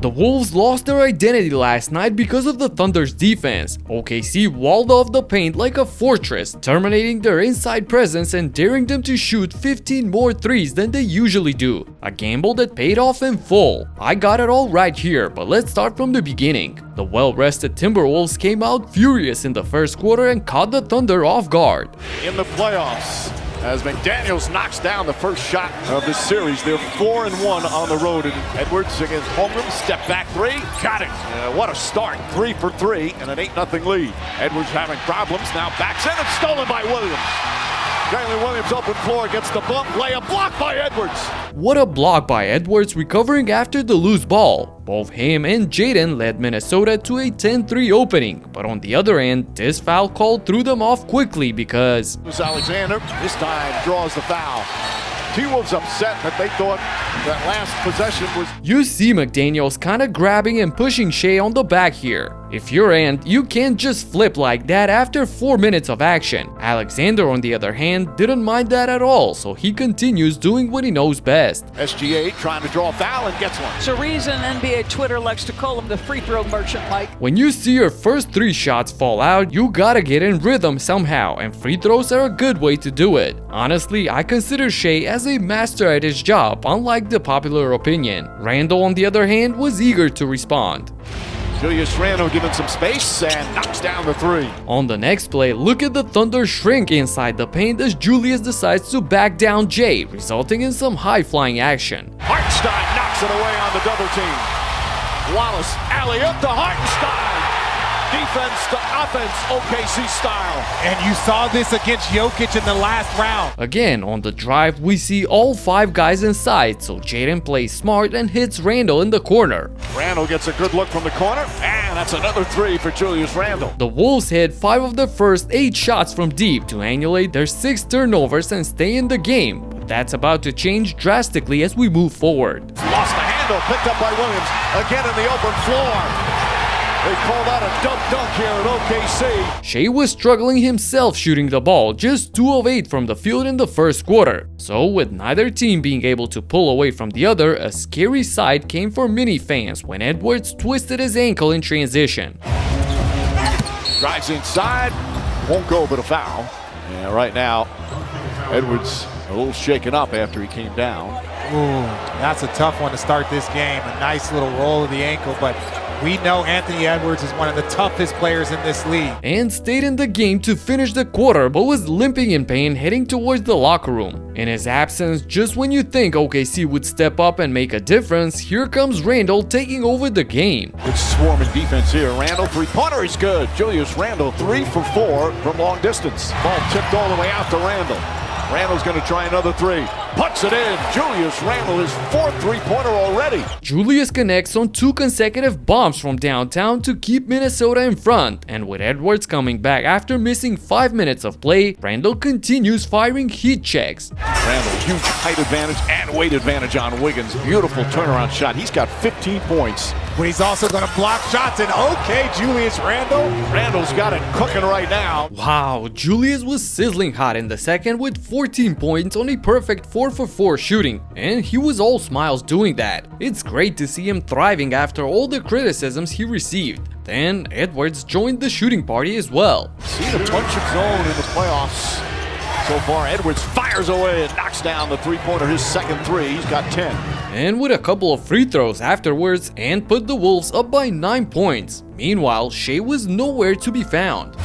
The Wolves lost their identity last night because of the Thunder's defense. OKC walled off the paint like a fortress, terminating their inside presence and daring them to shoot 15 more threes than they usually do. A gamble that paid off in full. I got it all right here, but let's start from the beginning. The well-rested Timberwolves came out furious in the first quarter and caught the Thunder off guard. In the playoffs, as McDaniels knocks down the first shot of the series, they're 4-1 on the road. And Edwards against Holmgren, step back three, got it. What a start, 3 for 3 and an 8-0 lead. Edwards having problems, now backs in and stolen by Williams. Jalen Williams open floor gets the bump, layup blocked by Edwards. What a block by Edwards recovering after the loose ball. Both him and Jaden led Minnesota to a 10-3 opening, but on the other end, this foul call threw them off quickly because Alexander this time draws the foul. T-Wolves upset that they thought that last possession was... You see McDaniels kinda grabbing and pushing Shai on the back here. If you're Ant, you can't just flip like that after 4 minutes of action. Alexander, on the other hand, didn't mind that at all, so he continues doing what he knows best. SGA trying to draw a foul and gets one. It's a reason NBA Twitter likes to call him the free throw merchant, Mike. When you see your first 3 shots fall out, you gotta get in rhythm somehow, and free throws are a good way to do it. Honestly, I consider Shai as a master at his job, unlike the popular opinion. Randle, on the other hand, was eager to respond. Julius Randle given some space and knocks down the 3. On the next play, look at the Thunder shrink inside the paint as Julius decides to back down Jay, resulting in some high-flying action. Hartenstein knocks it away on the double team. Wallace alley-up to Hartenstein. Defense to offense, OKC style. And you saw this against Jokic in the last round. Again, on the drive, we see all 5 guys inside, so Jaden plays smart and hits Randle in the corner. Randle gets a good look from the corner, and that's another 3 for Julius Randle. The Wolves hit 5 of their first 8 shots from deep to annulate their 6 turnovers and stay in the game, but that's about to change drastically as we move forward. Lost the handle, picked up by Williams, again in the open floor. They call that a dunk here at OKC. Shai was struggling himself shooting the ball, just 2 of 8 from the field in the first quarter. So with neither team being able to pull away from the other, a scary sight came for Minny fans when Edwards twisted his ankle in transition. Drives inside, won't go but a foul. And right now, Edwards a little shaken up after he came down. Ooh, that's a tough one to start this game. A nice little roll of the ankle, but we know Anthony Edwards is one of the toughest players in this league. And stayed in the game to finish the quarter, but was limping in pain heading towards the locker room. In his absence, just when you think OKC would step up and make a difference, here comes Randle taking over the game. Good swarming defense here. Randle, 3-pointer is good. Julius Randle, 3 for 4 from long distance. Ball tipped all the way out to Randle. Randle's going to try another 3. Puts it in. Julius Randle, his 4th 3-pointer already. Julius connects on 2 consecutive bombs from downtown to keep Minnesota in front. And with Edwards coming back after missing 5 minutes of play, Randle continues firing heat checks. Randle, huge height advantage and weight advantage on Wiggins. Beautiful turnaround shot. He's got 15 points. But he's also going to block shots, and okay, Julius Randle. Randle's got it cooking right now. Wow, Julius was sizzling hot in the second with 14 points on a perfect 4 for 4 shooting, and he was all smiles doing that. It's great to see him thriving after all the criticisms he received. Then Edwards joined the shooting party as well. Seen a bunch of zone in the playoffs. So far, Edwards fires away and knocks down the 3-pointer, his second 3. He's got 10. And with a couple of free throws afterwards, and put the Wolves up by 9 points. Meanwhile, Shai was nowhere to be found.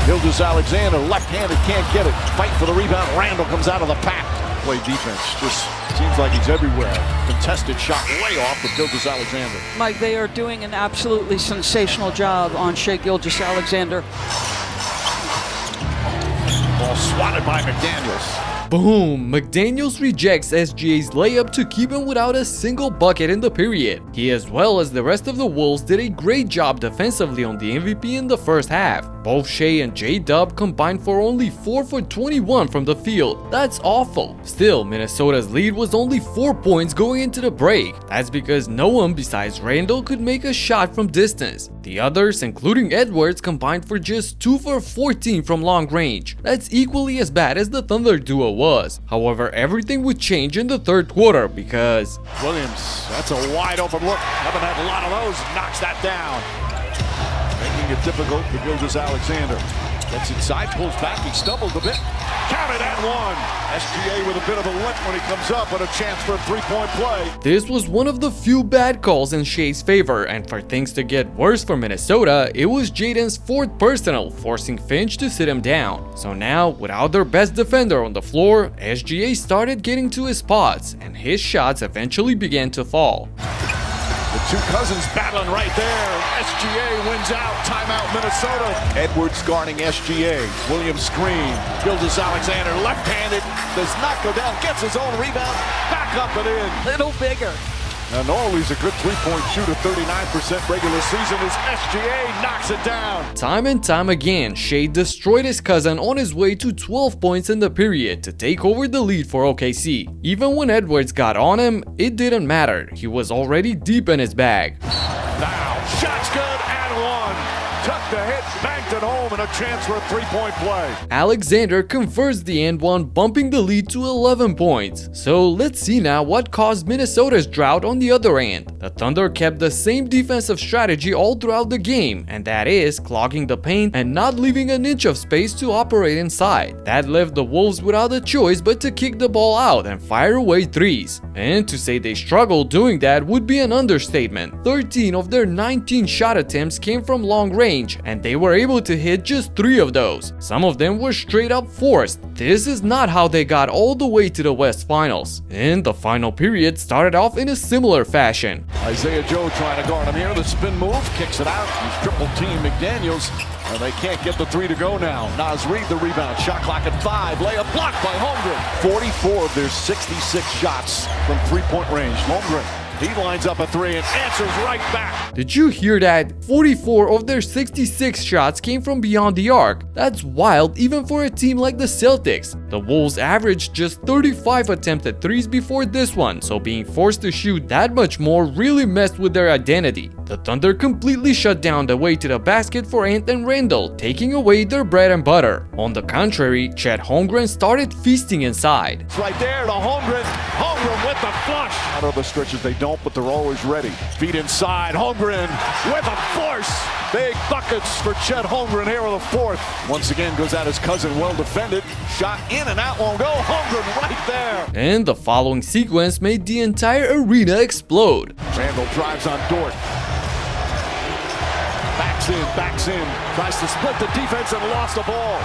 Gilgeous Alexander, left-handed, can't get it. Fight for the rebound. Randle comes out of the pack. Play defense, just seems like he's everywhere. Contested shot way off with Gilgeous Alexander. Mike, they are doing an absolutely sensational job on Shai Gilgeous Alexander. Ball swatted by McDaniels. Boom! McDaniels rejects SGA's layup to keep him without a single bucket in the period. He, as well as the rest of the Wolves, did a great job defensively on the MVP in the first half. Both Shai and J-Dub combined for only 4 for 21 from the field. That's awful. Still, Minnesota's lead was only 4 points going into the break. That's because no one besides Randle could make a shot from distance. The others, including Edwards, combined for just 2 for 14 from long range. That's equally as bad as the Thunder duo was. However, everything would change in the third quarter because Williams, that's a wide open look. Haven't had a lot of those. Knocks that down. Making it difficult for Gilgeous-Alexander. Gets inside, pulls back, he stumbled a bit. Counted and one. SGA with a bit of a limp when he comes up, but a chance for a three-point play. This was one of the few bad calls in Shai's favor, and for things to get worse for Minnesota, it was Jaden's 4th personal, forcing Finch to sit him down. So now, without their best defender on the floor, SGA started getting to his spots, and his shots eventually began to fall. The two cousins battling right there. SGA wins out. Timeout, Minnesota. Edwards guarding SGA. Williams screen. Gilgeous-Alexander left-handed. Does not go down. Gets his own rebound. Back up and in. Little bigger. Now, Norley's a good three-point shooter. 39% regular season. As SGA knocks it down. Time and time again, Shai destroyed his cousin on his way to 12 points in the period to take over the lead for OKC. Even when Edwards got on him, it didn't matter. He was already deep in his bag. Now, shot's good and one. Tucked the hit, banked it home, and a chance for a three-point play. Alexander converts the and one, bumping the lead to 11 points. So let's see now what caused Minnesota's drought on the other end. The Thunder kept the same defensive strategy all throughout the game, and that is clogging the paint and not leaving an inch of space to operate inside. That left the Wolves without a choice but to kick the ball out and fire away threes. And to say they struggled doing that would be an understatement. 13 of their 19 shot attempts came from long range, and they were able to hit just 3 of those. Some of them were straight up forced. This is not how they got all the way to the West Finals. And the final period started off in a similar fashion. Isaiah Joe trying to guard him here. The spin move, kicks it out. He's triple team McDaniels. And they can't get the three to go now. Naz Reid the rebound. Shot clock at 5. Layup blocked by Holmgren. 44 of their 66 shots from three-point range. Holmgren, he lines up a 3 and answers right back. Did you hear that? 44 of their 66 shots came from beyond the arc. That's wild even for a team like the Celtics. The Wolves averaged just 35 attempted threes before this one, so being forced to shoot that much more really messed with their identity. The Thunder completely shut down the way to the basket for Ant and Randle, taking away their bread and butter. On the contrary, Chet Holmgren started feasting inside. It's right there to Holmgren. Holmgren with the flush. Out of the stretches they don't, but they're always ready. Feet inside. Holmgren with a force. Big buckets for Chet Holmgren here with a 4th. Once again goes at his cousin, well defended. Shot in and out won't go. Holmgren right there. And the following sequence made the entire arena explode. Randle drives on Dort. Backs in, tries to split the defense and lost the ball.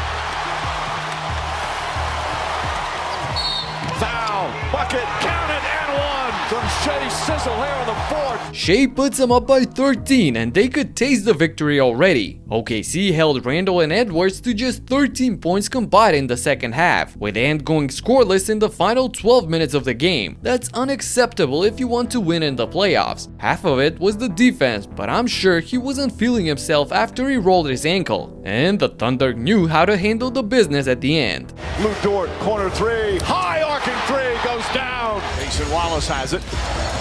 Foul, bucket, counted and one from Shai Sizzle here on the 4th. Shai puts them up by 13 and they could taste the victory already. OKC held Randle and Edwards to just 13 points combined in the second half, with Ant going scoreless in the final 12 minutes of the game. That's unacceptable if you want to win in the playoffs. Half of it was the defense, but I'm sure he wasn't feeling himself after he rolled his ankle. And the Thunder knew how to handle the business at the end. Lou Dort, corner 3, high arcing 3, goes down. Mason Wallace has it.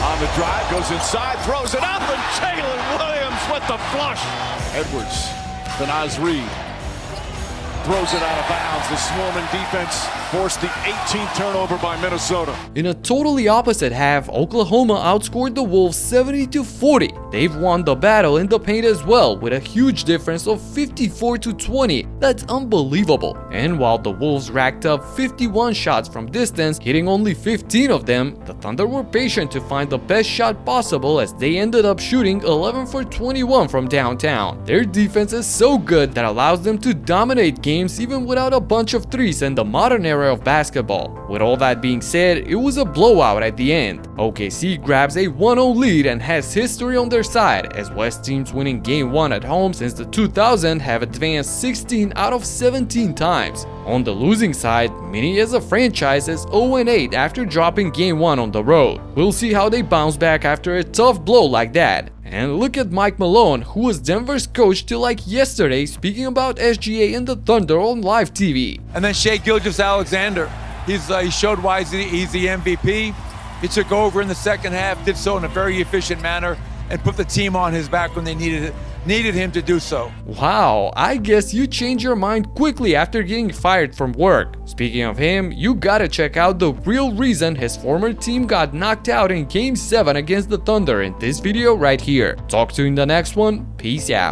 On the drive, goes inside, throws it up, and Jalen Williams with the flush. Edwards to Naz Reid. Throws it out of bounds. The swarming defense forced the 18th turnover by Minnesota. In a totally opposite half, Oklahoma outscored the Wolves 70-40. They've won the battle in the paint as well, with a huge difference of 54-20. That's unbelievable. And while the Wolves racked up 51 shots from distance, hitting only 15 of them, the Thunder were patient to find the best shot possible as they ended up shooting 11 for 21 from downtown. Their defense is so good that allows them to dominate games even without a bunch of threes in the modern era of basketball. With all that being said, it was a blowout at the end. OKC grabs a 1-0 lead and has history on their side, as West teams winning Game 1 at home since the 2000s have advanced 16 out of 17 times. On the losing side, Minny as a franchise is 0-8 after dropping Game 1 on the road. We'll see how they bounce back after a tough blow like that. And look at Mike Malone, who was Denver's coach till like yesterday, speaking about SGA and the Thunder on live TV. And then Shai Alexander, he showed why he's the MVP. He took over in the second half, did so in a very efficient manner, and put the team on his back when they needed him to do so. Wow, I guess you changed your mind quickly after getting fired from work. Speaking of him, you gotta check out the real reason his former team got knocked out in Game 7 against the Thunder in this video right here. Talk to you in the next one, peace out.